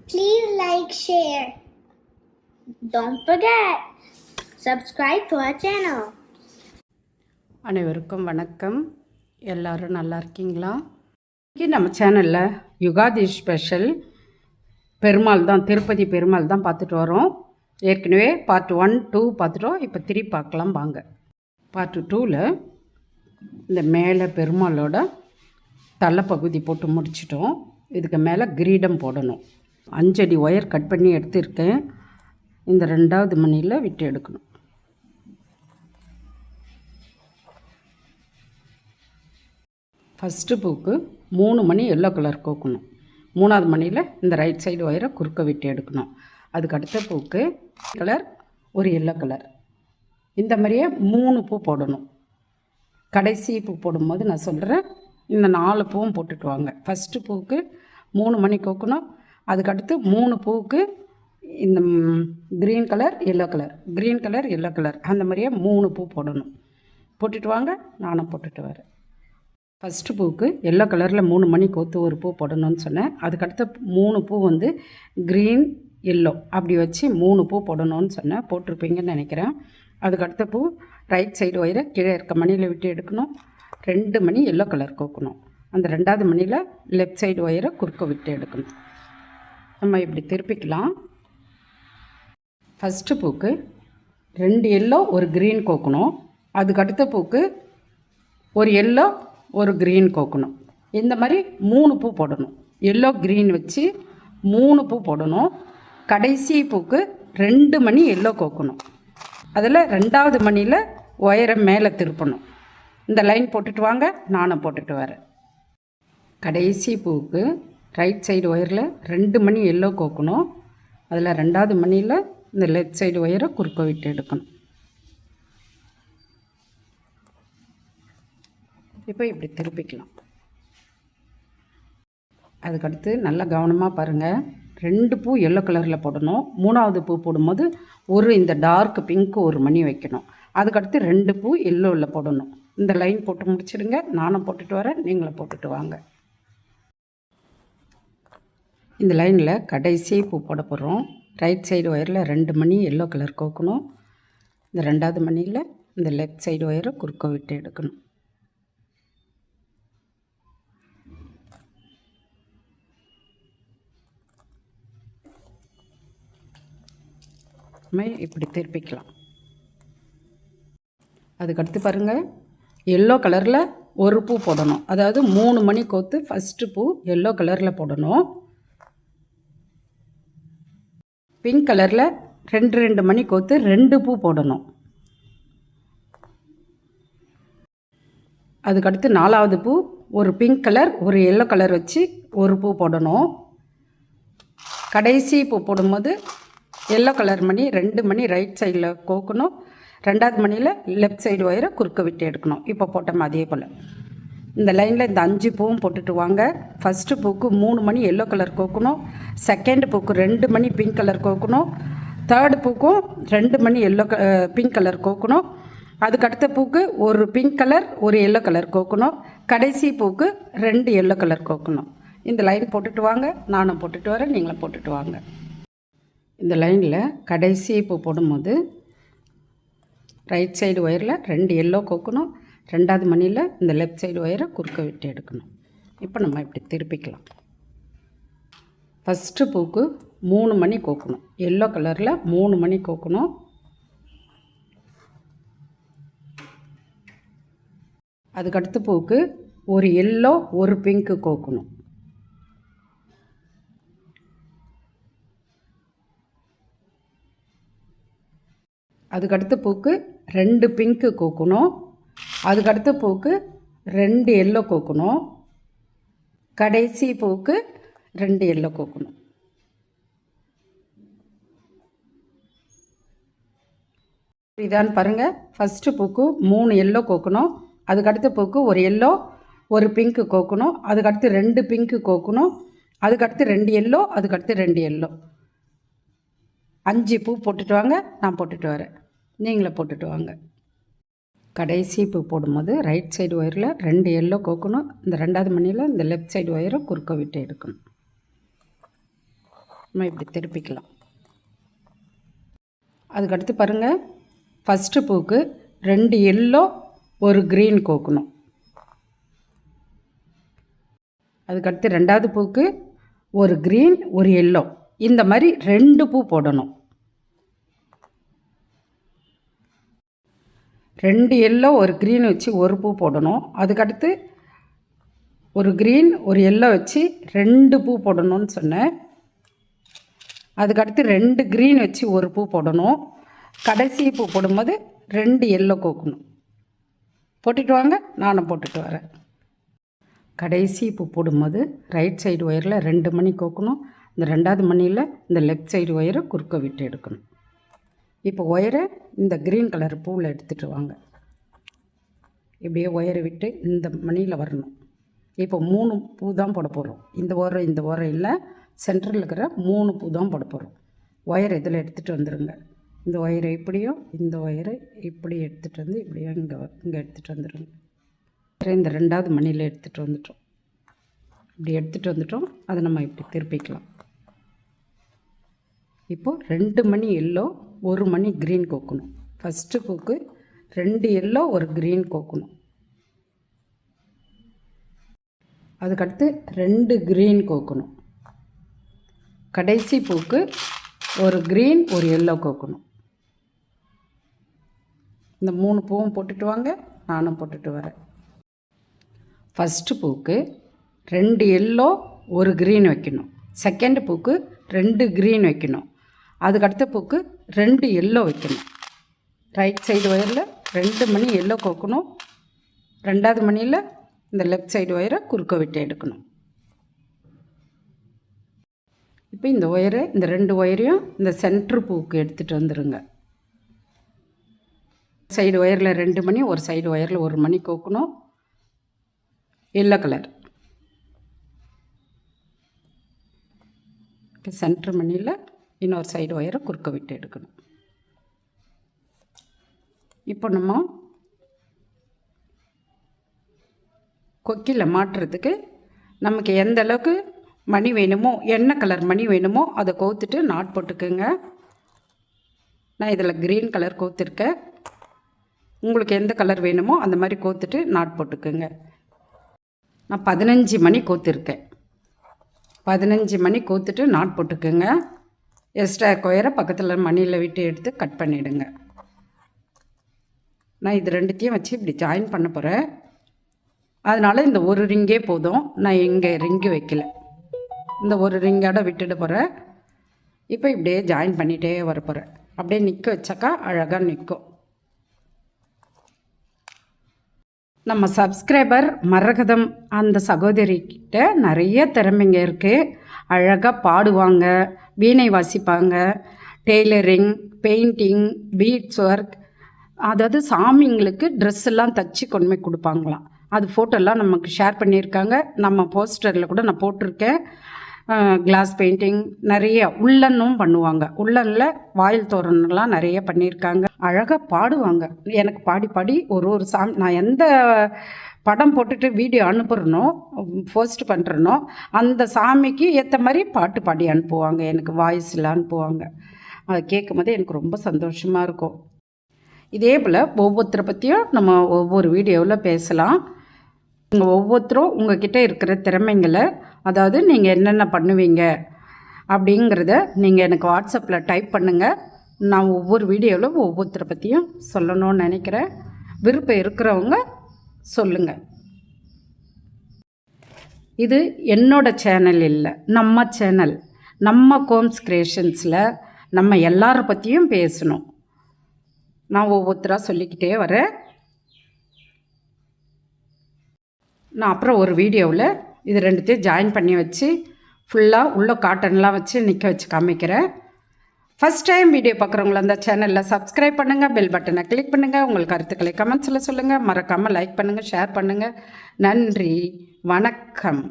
Please like, share. Don't forget, subscribe to our channel. அனைவருக்கும் வணக்கம். எல்லாரும் நல்லா இருக்கீங்களா? இன்றைக்கி நம்ம சேனலில் யுகாதி ஸ்பெஷல் பெருமாள் தான், திருப்பதி பெருமாள் தான் பார்த்துட்டு வரோம். ஏற்கனவே பார்ட் 1, 2 பார்த்துட்டோம். இப்போ 3 பார்க்கலாம் வாங்க. பார்ட் 2ல் இந்த மேலே பெருமாளோட தலைப்பகுதி போட்டு முடிச்சிட்டோம். இதுக்கு மேலே கிரீடம் போடணும். 5 அடி ஒயர் கட் பண்ணி எடுத்துருக்கேன். இந்த 2வது மணியில் விட்டு எடுக்கணும். ஃபஸ்ட்டு பூக்கு 3 மணி எல்லோ கலர் கோக்கணும். 3வது மணியில் இந்த ரைட் சைடு ஒயரை குறுக்க விட்டு எடுக்கணும். அதுக்கு அடுத்த பூக்கு கலர் ஒரு எல்லோ கலர், இந்த மாதிரியே 3 பூ போடணும். கடைசி பூ போடும்போது நான் சொல்கிறேன், இந்த 4 பூவும் போட்டுட்டு வாங்க. ஃபஸ்ட்டு பூவுக்கு 3 மணி கோக்கணும். அதுக்கடுத்து 3 பூவுக்கு இந்த green colour yellow colour, green colour yellow colour, அந்த மாதிரியே 3 பூ போடணும். போட்டுட்டு வாங்க, நானும் போட்டுட்டு வரேன். ஃபஸ்ட்டு பூவுக்கு எல்லோ கலரில் 3 மணி கோத்து ஒரு பூ போடணும்னு சொன்னேன். அதுக்கடுத்து 3 பூ வந்து க்ரீன் எல்லோ அப்படி வச்சு 3 பூ போடணும்னு சொன்னேன். போட்டிருப்பீங்கன்னு நினைக்கிறேன். அதுக்கடுத்த பூ ரைட் சைடு ஒயரை கீழே இருக்க மணியில் விட்டு எடுக்கணும். 2 மணி எல்லோ கலர் கோக்கணும். அந்த 2வது மணியில் லெஃப்ட் சைடு ஒயரை குறுக்க விட்டு எடுக்கணும். நம்ம இப்படி திருப்பிக்கலாம். ஃபஸ்ட்டு பூக்கு 2 எல்லோ ஒரு க்ரீன் கோக்கணும். அதுக்கடுத்த பூக்கு ஒரு எல்லோ ஒரு க்ரீன் கோக்கணும். இந்த மாதிரி 3 பூ போடணும். எல்லோ க்ரீன் வச்சு 3 பூ போடணும். கடைசி பூக்கு 2 மணி எல்லோ கோக்கணும். அதில் 2வது மணியில் ஒயரை மேலே திருப்பணும். இந்த லைன் போட்டுட்டு வாங்க, நானும் போட்டுட்டு வரேன். கடைசி பூவுக்கு ரைட் சைடு ஒயரில் 2 மணி எல்லோ கோக்கணும். அதில் 2வது மணியில் இந்த லெஃப்ட் சைடு ஒயரை குறுக்க விட்டு எடுக்கணும். இப்போ இப்படி திருப்பிக்கலாம். அதுக்கடுத்து நல்லா கவனமாக பாருங்கள். 2 பூ எல்லோ கலரில் போடணும். 3வது பூ போடும்போது ஒரு இந்த டார்க் பிங்க்கு ஒரு மணி வைக்கணும். அதுக்கடுத்து 2 பூ எல்லோவில் போடணும். இந்த லைன் போட்டு முடிச்சிடுங்க, நானும் போட்டுட்டு வரேன், நீங்களும் போட்டுட்டு வாங்க. இந்த லைனில் கடைசி பூ போட போகிறோம். ரைட் சைடு ஒயரில் 2 மணி எல்லோ கலர் கோக்கணும். இந்த 2வது மணியில் இந்த லெஃப்ட் சைடு ஒயரை குறுக்க விட்டு எடுக்கணும். இப்படி திருப்பிக்கலாம். அதுக்கடுத்து பாருங்கள், எல்லோ கலரில் ஒரு பூ போடணும். அதாவது 3 மணி கோத்து ஃபஸ்ட்டு பூ எல்லோ கலரில் போடணும். பிங்க் கலரில் 2 மணி கோத்து 2 பூ போடணும். அதுக்கடுத்து 4வது பூ ஒரு பிங்க் கலர் ஒரு எல்லோ கலர் வச்சு ஒரு பூ போடணும். கடைசி பூ போடும்போது எல்லோ கலர் மணி 2 மணி ரைட் சைடில் கோக்கணும். 2வது மணியில் லெஃப்ட் சைடு ஒயரை குறுக்க விட்டு எடுக்கணும். இப்போ போட்டோம் அதே போல். இந்த லைனில் இந்த 5 பூவும் போட்டுட்டு வாங்க. ஃபஸ்ட்டு பூக்கு 3 மணி எல்லோ கலர் கோக்கணும். செகண்ட் பூக்கு 2 மணி பிங்க் கலர் கோக்கணும். தேர்டு பூக்கும் 2 மணி பிங்க் கலர் கோக்கணும். அதுக்கடுத்த பூக்கு ஒரு பிங்க் கலர் ஒரு எல்லோ கலர் கோக்கணும். கடைசி பூக்கு 2 எல்லோ கலர் கோக்கணும். இந்த லைன் போட்டுட்டு வாங்க, நானும் போட்டுட்டு வரேன், நீங்களும் போட்டுட்டு வாங்க. இந்த லைனில் கடைசி பூ போடும்போது ரைட் சைடு ஒயரில் 2 எல்லோ கோக்கணும். 2வது மணியில் இந்த லெஃப்ட் சைடு ஒயரை குறுக்க விட்டு எடுக்கணும். இப்போ நம்ம இப்படி திருப்பிக்கலாம். ஃபஸ்ட்டு பூக்கு 3 மணி கோக்கணும். எல்லோ கலரில் 3 மணி கோக்கணும். அதுக்கடுத்து பூக்கு ஒரு எல்லோ ஒரு பிங்க்கு கோக்கணும். அதுக்கடுத்து பூக்கு 2 பிங்க்கு கோக்கணும். அதுக்கடுத்து பூக்கு 2 எல்லோ கோக்கணும். கடைசி பூக்கு 2 எல்லோ கோக்கணும். இதான் பாருங்கள். ஃபஸ்ட்டு பூக்கு 3 எல்லோ கோக்கணும். அதுக்கடுத்த பூக்கு ஒரு எல்லோ ஒரு பிங்க்கு கோக்கணும். அதுக்கடுத்து 2 பிங்க்கு கோக்கணும். அதுக்கடுத்து 2 எல்லோ, அதுக்கடுத்து 2 எல்லோ. 5 பூ போட்டுட்டு வாங்க, நான் போட்டுட்டு வரேன், நீங்களும் போட்டுட்டு வாங்க. கடைசி பூ போடும்போது ரைட் சைடு ஒயரில் 2 எல்லோ கோக்கணும். இந்த 2வது மணியில் இந்த லெஃப்ட் சைடு ஒயரை குறுக்க விட்டு எடுக்கணும். நம்ம இப்படி திருப்பிக்கலாம். அதுக்கடுத்து பாருங்கள், ஃபஸ்ட்டு பூக்கு 2 எல்லோ 1 க்ரீன் கோக்கணும். அதுக்கடுத்து 2வது பூக்கு 1 க்ரீன் 1 எல்லோ, இந்த மாதிரி 2 பூ போடணும். 2 எல்லோ 1 க்ரீன் வச்சு 1 பூ போடணும். அதுக்கடுத்து 1 க்ரீன் 1 எல்லோ வச்சு 2 பூ போடணும்னு சொன்னேன். அதுக்கடுத்து 2 க்ரீன் வச்சு 1 பூ போடணும். கடைசி பூ போடும்போது 2 எல்லோ கோக்கணும். போட்டுட்டு வாங்க, நானும் போட்டுட்டு வரேன். கடைசி பூ போடும்போது ரைட் சைடு ஒயரில் 2 மணி கோக்கணும். இந்த 2வது மணியில் இந்த லெஃப்ட் சைடு ஒயரை குறுக்க விட்டு எடுக்கணும். இப்போ ஒயரை இந்த க்ரீன் கலர் பூவில் எடுத்துகிட்டு வாங்க. இப்படியே ஒயரை விட்டு இந்த மணியில் வரணும். இப்போ 3 பூ தான் போட போகிறோம். இந்த ஓரம் இல்லை, சென்டரில் இருக்கிற 3 பூ தான் போட போகிறோம். ஒயர் இதில் எடுத்துகிட்டு வந்துடுங்க. இந்த ஒயரை இப்படியும் இந்த ஒயரை இப்படி எடுத்துகிட்டு வந்து இப்படியும் இங்கே எடுத்துகிட்டு வந்துடுங்க. இந்த 2வது மணியில் எடுத்துகிட்டு வந்துட்டோம். இப்படி எடுத்துகிட்டு வந்துட்டோம். அதை நம்ம இப்படி திருப்பிக்கலாம். இப்போது 2 மணி எல்லோ 1 மணி க்ரீன் கோக்கணும். ஃபஸ்ட்டு பூக்கு 2 எல்லோ 1 க்ரீன் கோக்கணும். அதுக்கடுத்து 2 க்ரீன் கோக்கணும். கடைசி பூக்கு 1 க்ரீன் 1 எல்லோ கோக்கணும். இந்த 3 பூவும் போட்டுட்டு வாங்க, நானும் போட்டுட்டு வரேன். ஃபஸ்ட்டு பூக்கு 2 எல்லோ 1 க்ரீன் வைக்கணும். செகண்ட் பூக்கு 2 க்ரீன் வைக்கணும். அதுக்கடுத்த பூக்கு 2 எல்லோ வைக்கணும். ரைட் சைடு ஒயரில் 2 மணி எல்லோ கோக்கணும். 2வது மணியில் இந்த லெஃப்ட் சைடு ஒயரை குறுக்க விட்டு எடுக்கணும். இப்போ இந்த ஒயரை, இந்த 2 ஒயரையும் இந்த சென்ட்ரு பூக்கு எடுத்துகிட்டு வந்துடுங்க. சைடு ஒயரில் 2 மணி, ஒரு சைடு ஒயரில் 1 மணி கோக்கணும். Yellow colour. இப்போ சென்ட்ரு மணியில் இன்னொரு சைடு ஒயரை குறுக்க விட்டு எடுக்கணும். இப்போ நம்ம கொக்கியில் மாட்டுறதுக்கு நமக்கு எந்த அளவுக்கு மணி வேணுமோ, என்ன கலர் மணி வேணுமோ அதை கோத்துட்டு நாட் போட்டுக்குங்க. நான் இதில் க்ரீன் கலர் கோத்துருக்கேன். உங்களுக்கு எந்த கலர் வேணுமோ அந்த மாதிரி கோத்துட்டு நாட் போட்டுக்குங்க. நான் 15 மணி கோத்துருக்கேன். 15 மணி கோத்துட்டு நாட் போட்டுக்குங்க. எக்ஸ்ட்ரா கொயரை பக்கத்தில் மணியில் விட்டு எடுத்து கட் பண்ணிவிடுங்க. நான் இது 2த்தையும் வச்சு இப்படி ஜாயின் பண்ண போகிறேன். அதனால் இந்த ஒரு ரிங்கே போதும். நான் இங்கே ரிங்கு வைக்கல, இந்த ஒரு ரிங்கோட விட்டுட்டு போகிறேன். இப்போ இப்படியே ஜாயின் பண்ணிகிட்டே வர போகிறேன். அப்படியே நிற்க வச்சாக்கா அழகாக நிற்கும். நம்ம சப்ஸ்கிரைபர் மரகதம் அந்த சகோதரிக்கிட்ட நிறைய திறமைங்க இருக்குது. அழகாக பாடுவாங்க, வீணை வாசிப்பாங்க, டெய்லரிங், பெயிண்டிங், பீட்ஸ் ஒர்க், அதாவது சாமிங்களுக்கு ட்ரெஸ் எல்லாம் தச்சு கொண்டு போய் கொடுப்பாங்களாம். அது ஃபோட்டோலாம் நமக்கு ஷேர் பண்ணியிருக்காங்க. நம்ம போஸ்டரில் கூட நான் போட்டிருக்கேன். கிளாஸ் பெயிண்டிங், நிறைய உள்ளன்னும் பண்ணுவாங்க. உள்ளனில் வாயில் தோரணம்லாம் நிறைய பண்ணியிருக்காங்க. அழகாக பாடுவாங்க. எனக்கு பாடி பாடி ஒரு சாமி, நான் எந்த படம் போட்டுட்டு வீடியோ அனுப்புகிறனோ, போஸ்ட் பண்ணுறனோ, அந்த சாமிக்கு ஏற்ற மாதிரி பாட்டு பாடி அனுப்புவாங்க. எனக்கு வாய்ஸில் அனுப்புவாங்க. அதை கேட்கும் போதே எனக்கு ரொம்ப சந்தோஷமாக இருக்கும். இதே போல் ஒவ்வொருத்தரை பற்றியும் நம்ம ஒவ்வொரு வீடியோவில் பேசலாம். நீங்கள் ஒவ்வொருத்தரும் உங்கள்கிட்ட இருக்கிற திறமைங்களை, அதாவது நீங்கள் என்னென்ன பண்ணுவீங்க அப்படிங்கிறத நீங்கள் எனக்கு வாட்ஸ்அப்பில் டைப் பண்ணுங்கள். நான் ஒவ்வொரு வீடியோவில் ஒவ்வொருத்தரை பற்றியும் சொல்லணும்னு நினைக்கிறேன். விருப்பம் இருக்கிறவங்க சொல்லுங்கள். இது என்னோட சேனல் இல்லை, நம்ம சேனல், நம்ம கோம்ஸ் கிரியேஷன்ஸில் நம்ம எல்லாரை பற்றியும் பேசணும். நான் ஒவ்வொருத்தராக சொல்லிக்கிட்டே வரேன். நான் அப்புறம் ஒரு வீடியோவில் இது 2த்தையும் ஜாயின் பண்ணி வச்சு ஃபுல்லாக உள்ள காட்டன்லாம் வச்சு நிற்க வச்சு காமிக்கிறேன். ஃபஸ்ட் டைம் வீடியோ பார்க்குறவங்கள அந்த சேனலில் சப்ஸ்கிரைப் பண்ணுங்கள், பெல் பட்டனை கிளிக் பண்ணுங்கள், உங்கள் கருத்துக்களை கமெண்ட்ஸில் சொல்லுங்கள், மறக்காமல் லைக் பண்ணுங்கள், ஷேர் பண்ணுங்கள். நன்றி, வணக்கம்.